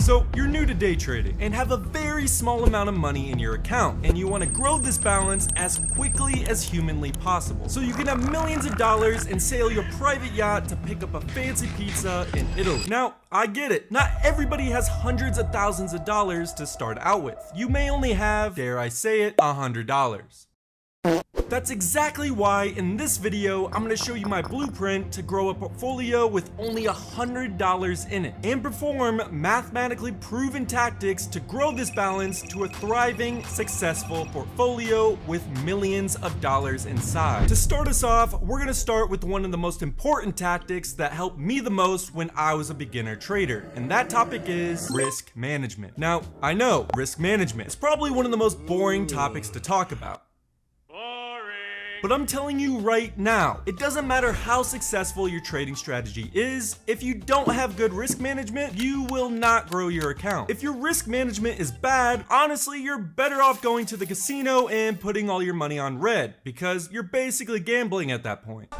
So you're new to day trading and have a very small amount of money in your account, and you want to grow this balance as quickly as humanly possible, so you can have millions of dollars and sail your private yacht to pick up a fancy pizza in Italy. Now, I get it. Not everybody has hundreds of thousands of dollars to start out with. You may only have, dare I say it, $100. That's exactly why in this video I'm going to show you my blueprint to grow a portfolio with only $100 in it and perform mathematically proven tactics to grow this balance to a thriving, successful portfolio with millions of dollars inside. To start us off, we're going to start with one of the most important tactics that helped me the most when I was a beginner trader, and that topic is risk management. Now, I know risk management is probably one of the most boring topics to talk about. But I'm telling you right now, it doesn't matter how successful your trading strategy is, if you don't have good risk management, you will not grow your account. If your risk management is bad, honestly, you're better off going to the casino and putting all your money on red, because you're basically gambling at that point.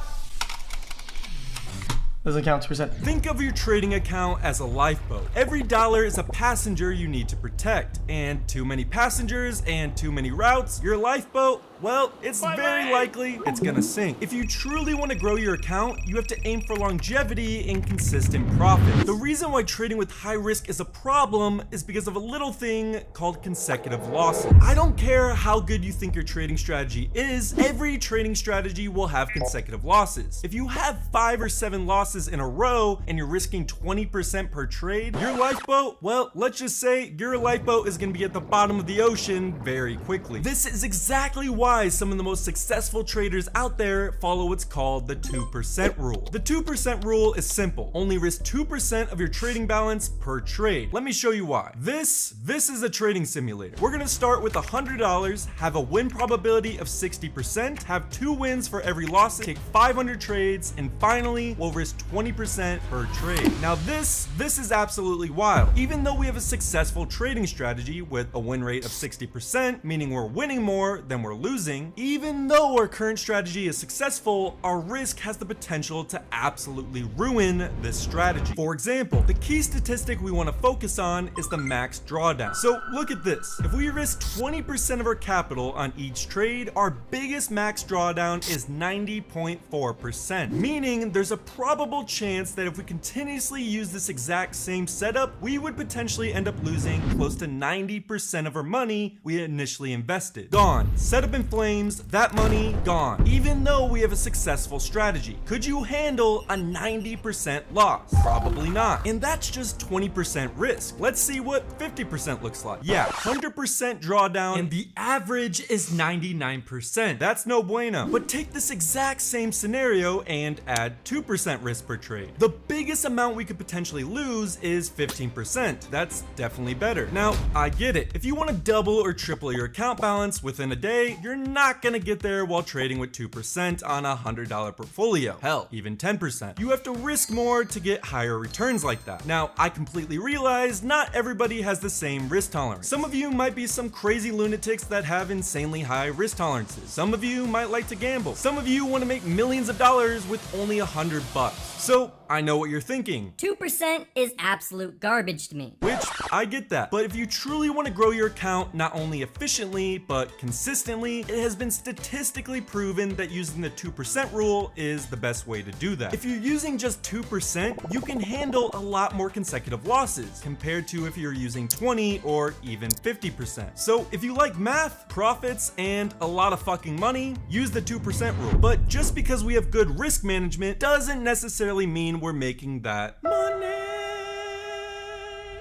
Doesn't count 2%. Think of your trading account as a lifeboat. Every dollar is a passenger you need to protect, and too many passengers and too many routes, your lifeboat, well, it's very likely it's gonna sink. If you truly want to grow your account, you have to aim for longevity and consistent profit. The reason why trading with high risk is a problem is because of a little thing called consecutive losses. I don't care how good you think your trading strategy is, every trading strategy will have consecutive losses. If you have 5 or 7 losses in a row and you're risking 20% per trade, your lifeboat, well, let's just say your lifeboat is gonna be at the bottom of the ocean very quickly. This is exactly why some of the most successful traders out there follow what's called the 2% rule. The 2% rule is simple. Only risk 2% of your trading balance per trade. Let me show you why. This is a trading simulator. We're gonna start with $100, have a win probability of 60%, have 2 wins for every loss, take 500 trades, and finally, we'll risk 20% per trade. Now this is absolutely wild. Even though we have a successful trading strategy with a win rate of 60%, meaning we're winning more than we're losing, even though our current strategy is successful, our risk has the potential to absolutely ruin this strategy. For example, the key statistic we want to focus on is the max drawdown. So look at this. If we risk 20% of our capital on each trade, our biggest max drawdown is 90.4%, meaning there's a probable chance that if we continuously use this exact same setup, we would potentially end up losing close to 90% of our money we initially invested. Gone. Setup in flames, that money gone. Even though we have a successful strategy, could you handle a 90% loss? Probably not. And that's just 20% risk. Let's see what 50% looks like. Yeah, 100% drawdown, and the average is 99%. That's no bueno. But take this exact same scenario and add 2% risk per trade. The biggest amount we could potentially lose is 15%. That's definitely better. Now, I get it. If you want to double or triple your account balance within a day, you're not gonna get there while trading with 2% on a $100 portfolio. Hell, even 10%. You have to risk more to get higher returns like that. Now, I completely realize not everybody has the same risk tolerance. Some of you might be some crazy lunatics that have insanely high risk tolerances. Some of you might like to gamble. Some of you want to make millions of dollars with only $100. So, I know what you're thinking. 2% is absolute garbage to me. Which, I get that. But if you truly want to grow your account not only efficiently, but consistently, it has been statistically proven that using the 2% rule is the best way to do that. If you're using just 2%, you can handle a lot more consecutive losses compared to if you're using 20 or even 50%. So if you like math, profits, and a lot of fucking money, use the 2% rule. But just because we have good risk management doesn't necessarily mean we're making that money.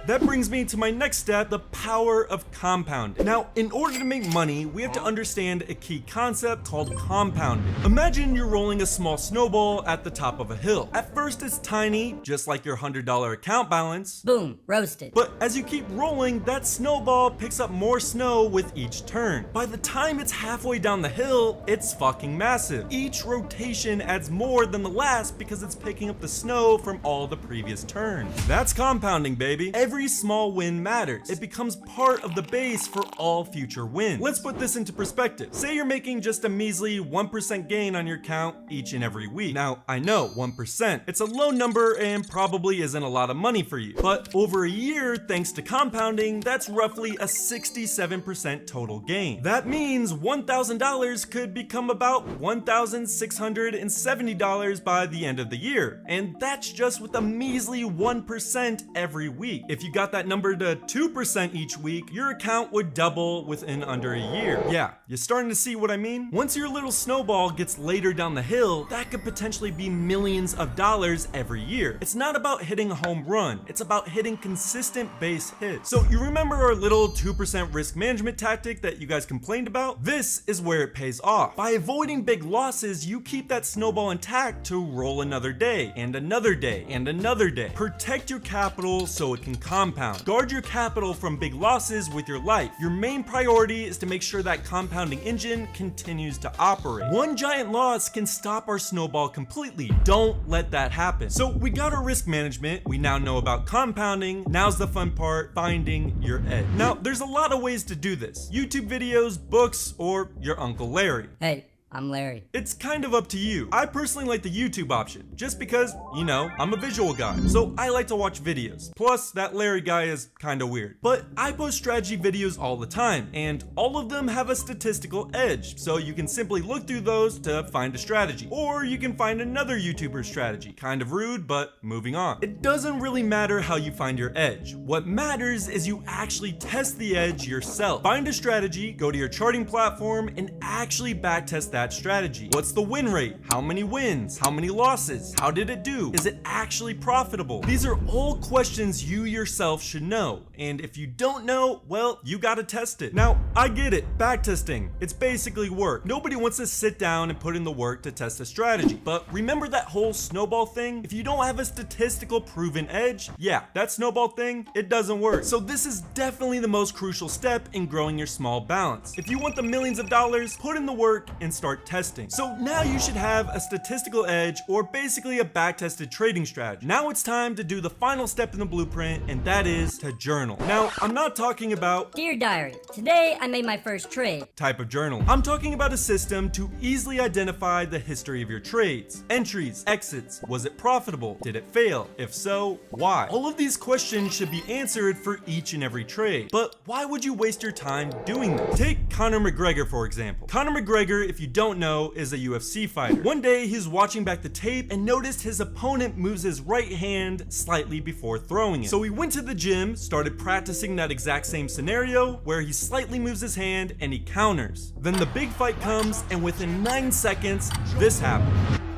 That brings me to my next step, the power of compounding. Now, in order to make money, we have to understand a key concept called compounding. Imagine you're rolling a small snowball at the top of a hill. At first, it's tiny, just like your $100 account balance. Boom, roasted. But as you keep rolling, that snowball picks up more snow with each turn. By the time it's halfway down the hill, it's fucking massive. Each rotation adds more than the last because it's picking up the snow from all the previous turns. That's compounding, baby. Every every small win matters. It becomes part of the base for all future wins. Let's put this into perspective. Say you're making just a measly 1% gain on your account each and every week. Now, I know 1%. It's a low number and probably isn't a lot of money for you. But over a year, thanks to compounding, that's roughly a 67% total gain. That means $1,000 could become about $1,670 by the end of the year. And that's just with a measly 1% every week. If you got that number to 2% each week, your account would double within under a year. Yeah, you starting to see what I mean? Once your little snowball gets later down the hill, that could potentially be millions of dollars every year. It's not about hitting a home run, it's about hitting consistent base hits. So you remember our little 2% risk management tactic that you guys complained about? This is where it pays off. By avoiding big losses, you keep that snowball intact to roll another day, and another day, and another day. Protect your capital so it can compound. Guard your capital from big losses with your life. Your main priority is to make sure that compounding engine continues to operate. One giant loss can stop our snowball completely. Don't let that happen. So we got our risk management, we now know about compounding. Now's the fun part, finding your edge. Now, there's a lot of ways to do this. YouTube videos, books, or your Uncle Larry. Hey, I'm Larry. It's kind of up to you. I personally like the YouTube option, just because, you know, I'm a visual guy, so I like to watch videos. Plus, that Larry guy is kinda weird. But I post strategy videos all the time, and all of them have a statistical edge, so you can simply look through those to find a strategy. Or you can find another YouTuber's strategy. Kind of rude, but moving on. It doesn't really matter how you find your edge. What matters is you actually test the edge yourself. Find a strategy, go to your charting platform, and actually backtest that strategy. What's the win rate? How many wins? How many losses? How did it do? Is it actually profitable? These are all questions you yourself should know. And if you don't know, well, you gotta test it. Now, I get it. Backtesting. It's basically work. Nobody wants to sit down and put in the work to test a strategy. But remember that whole snowball thing? If you don't have a statistical proven edge, yeah, that snowball thing, it doesn't work. So this is definitely the most crucial step in growing your small balance. If you want the millions of dollars, put in the work and start testing. So now you should have a statistical edge, or basically a backtested trading strategy. Now it's time to do the final step in the blueprint, and that is to journal. Now, I'm not talking about Dear Diary, today I made my first trade. type of journal. I'm talking about a system to easily identify the history of your trades, entries, exits. Was it profitable? Did it fail? If so, why? All of these questions should be answered for each and every trade. But why would you waste your time doing this? Take Conor McGregor, for example. Conor McGregor, if you don't know, is a UFC fighter. One day he's watching back the tape and noticed his opponent moves his right hand slightly before throwing it. So he went to the gym, started practicing that exact same scenario where he slightly moves his hand and he counters. Then the big fight comes, and within 9 seconds, this happened.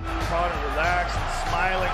Conor relaxed and smiling.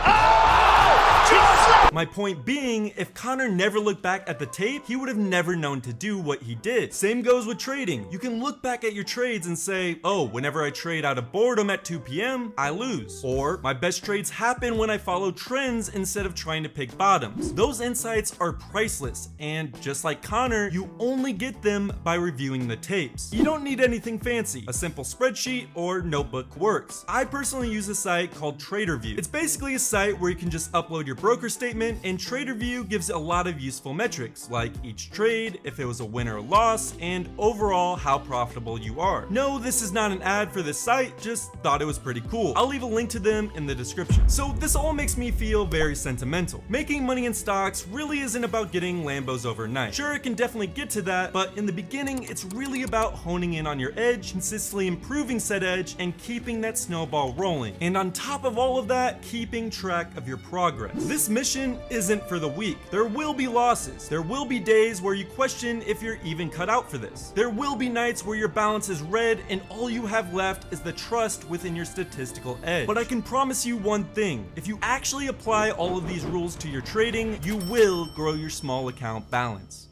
My point being, if Conor never looked back at the tape, he would have never known to do what he did. Same goes with trading. You can look back at your trades and say, oh, whenever I trade out of boredom at 2 p.m., I lose. Or my best trades happen when I follow trends instead of trying to pick bottoms. Those insights are priceless, and just like Conor, you only get them by reviewing the tapes. You don't need anything fancy. A simple spreadsheet or notebook works. I personally use a site called TraderView. It's basically a site where you can just upload your broker statement, and TraderView gives a lot of useful metrics, like each trade, if it was a win or a loss, and overall how profitable you are. No, this is not an ad for this site, just thought it was pretty cool. I'll leave a link to them in the description. So this all makes me feel very sentimental. Making money in stocks really isn't about getting Lambos overnight. Sure, it can definitely get to that, but in the beginning, it's really about honing in on your edge, consistently improving said edge, and keeping that snowball rolling. And on top of all of that, keeping track of your progress. This mission isn't for the weak. There will be losses. There will be days where you question if you're even cut out for this. There will be nights where your balance is red and all you have left is the trust within your statistical edge. But I can promise you one thing. If you actually apply all of these rules to your trading, you will grow your small account balance.